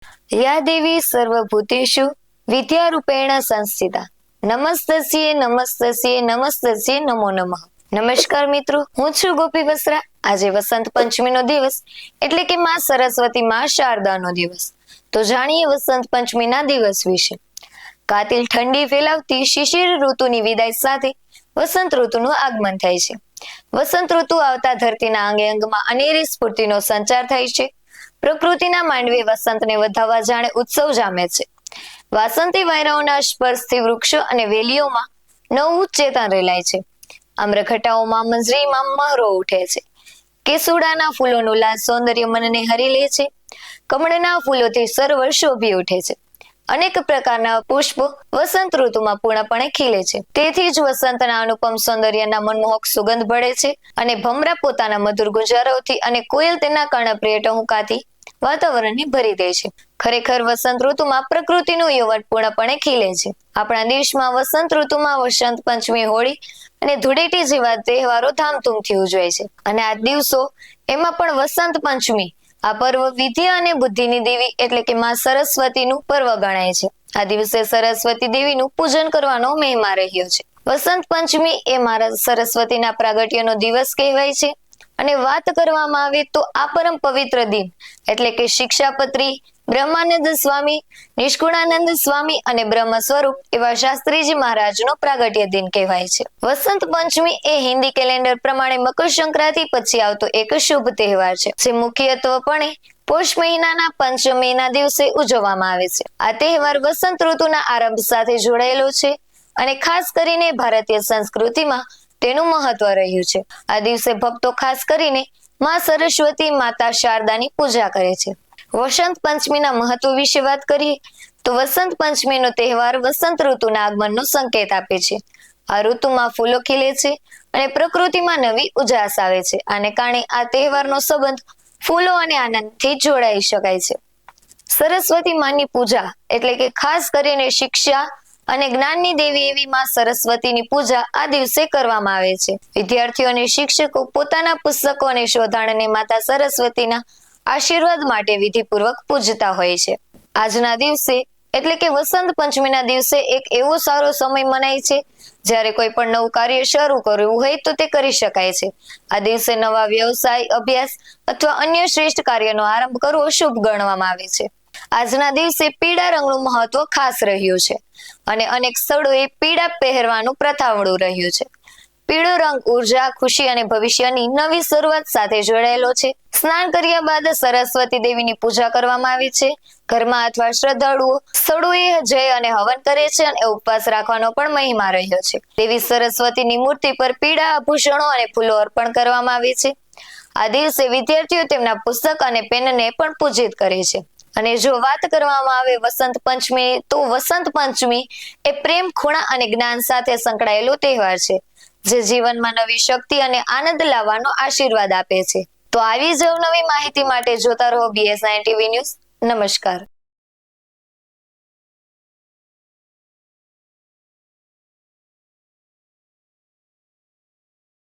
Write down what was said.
या देवी सर्वभूतेषु विद्यारूपेण संस्थिता नमस्तस्ये नमस्तस्ये नमस्तस्ये नमो नमः। નમસ્કાર મિત્રો, હું છું ગોપી બસરા। આજે વસંત પંચમીનો દિવસ એટલે કે માં સરસ્વતી માં શારદાનો દિવસ। તો જાણીએ વસંત પંચમીના દિવસ વિશે। કાતિલ ઠંડી ફેલાવતી શિશિર ઋતુની વિદાય સાથે વસંત ઋતુનું આગમન થાય છે। વસંત ઋતુ આવતા ધરતીના અંગે અંગમાં અનેરી સ્ફૂર્તિનો સંચાર થાય છે। પ્રકૃતિના માંડવે વસંતને વધાવવા જાણે ઉત્સવ જામે છે। વાસંતી વાયરાઓના સ્પર્શથી વૃક્ષો અને વેલીઓમાં નવું ચેતન રેલાય છે। આમ્રખટાઓમાં મંજરીમાં મહરો ઉઠે છે। કેસુડાના ફૂલોનું લાલ સૌંદર્ય મનને હરી લે છે। કમળના ફૂલોથી સરોવર શોભી ઉઠે છે। અનેક પ્રકારના પુષ્પો વસંત ઋતુમાં પૂર્ણપણે ખીલે છે। તેથી જ વસંતના અનુપમ સૌંદર્યના મનમોહક સુગંધ ભળે છે અને ભમરા પોતાના મધુર ગુંજરાઓથી અને કોયલ તેના કર્ણપ્રિય ટહુકાથી વાતાવરણને ભરી દે છે। ખરેખર વસંત ઋતુમાં પ્રકૃતિનું યૌવન પૂર્ણપણે ખીલે છે। આપણા દેશમાં વસંત ઋતુમાં વસંત પંચમી, હોળી અને ધૂળેટી જેવા તહેવારો ધામધૂમથી ઉજવાય છે અને આ દિવસો એમાં પણ વસંત પંચમી આ પર્વ વિદ્યા અને બુદ્ધિની દેવી એટલે કે માં સરસ્વતીનું પર્વ ગણાય છે। આ દિવસે સરસ્વતી દેવીનું પૂજન કરવાનો મહિમા રહ્યો છે। વસંત પંચમી એ મારા સરસ્વતીના પ્રાગટ્યનો દિવસ કહેવાય છે અને વાત કરવામાં આવે તો આ પરમ પવિત્ર દિન એટલે કે શિક્ષાપત્રી બ્રહ્માનંદ સ્વામી, નિષ્કુળાનંદ સ્વામી અને બ્રહ્મ સ્વરૂપ એવા શાસ્ત્રીજી મહારાજનો પ્રાગટ્ય દિન કહેવાય છે। વસંત પંચમી એ હિન્દી કેલેન્ડર પ્રમાણે મકર સંક્રાંતિ પછી આવતો એક શુભ તહેવાર છે જે મુખ્યત્વપણે પોષ મહિનાના પંચમીના દિવસે ઉજવવામાં આવે છે। આ તહેવાર વસંત ઋતુના આરંભ સાથે જોડાયેલો છે અને ખાસ કરીને ભારતીય સંસ્કૃતિમાં તેનું મહત્વ રહ્યું છે। આ દિવસે ભક્તો ખાસ કરીને માં સરસ્વતી માતા શારદાની પૂજા કરે છે। વસંત પંચમીના મહત્વ વિશે વાત કરીએ તો વસંત પંચમીનો તહેવાર વસંત ઋતુના આગમનનો સંકેત આપે છે। આ ઋતુમાં ફૂલો ખીલે છે અને પ્રકૃતિમાં નવી ઉજાસ આવે છે। આને કારણે આ તહેવારનો સંબંધ ફૂલો અને આનંદથી જોડાઈ શકાય છે। સરસ્વતી માની પૂજા એટલે કે ખાસ કરીને શિક્ષા અને જ્ઞાનની દેવી એવી માં સરસ્વતીની પૂજા આ દિવસે કરવામાં આવે છે। વિદ્યાર્થીઓ અને શિક્ષકો પોતાના પુસ્તકો અને શોધાણને માતા સરસ્વતીના આશીર્વાદ માટે વિધિપૂર્વક પૂજતા હોય છે। આજના દિવસે એટલે કે વસંત પંચમીના દિવસે એક એવો સારો સમય મનાય છે જ્યારે કોઈ પણ નવું કાર્ય શરૂ કરવું હોય તો તે કરી શકાય છે। આ દિવસે નવા વ્યવસાય, અભ્યાસ અથવા અન્ય શ્રેષ્ઠ કાર્યનો આરંભ કરવો શુભ ગણવામાં આવે છે। આજના દિવસે પીળા રંગનું મહત્વ ખાસ રહ્યું છે અને અનેક સ્થળોએ પીળા પહેરવાનું પ્રથાવળું રહ્યું છે। પીળો રંગ ઉર્જા, ખુશી અને ભવિષ્યની નવી શરૂઆત સાથે જોડાયેલો છે। સ્નાન કર્યા બાદ સરસ્વતી દેવીની પૂજા કરવામાં આવે છે। ઘરમાં અથવા શ્રદ્ધાળુઓ સ્થળોએ જય અને હવન કરે છે અને ઉપવાસ રાખવાનો પણ મહિમા રહ્યો છે। દેવી સરસ્વતીની મૂર્તિ પર પીળા આભૂષણો અને ફૂલો અર્પણ કરવામાં આવે છે। આ દિવસે વિદ્યાર્થીઓ તેમના પુસ્તક અને પેનને પણ પૂજિત કરે છે। અને જો વાત કરવામાં આવે વસંત પંચમી તો વસંત પંચમી એ પ્રેમ, ખૂણા અને જ્ઞાન સાથે સંકળાયેલો તહેવાર છે જે જીવનમાં નવી શક્તિ અને આનંદ લાવવાનો આશીર્વાદ આપે છે। તો આવી જ નવી માહિતી માટે જોતા રહો BS9 TV ન્યૂઝ। નમસ્કાર।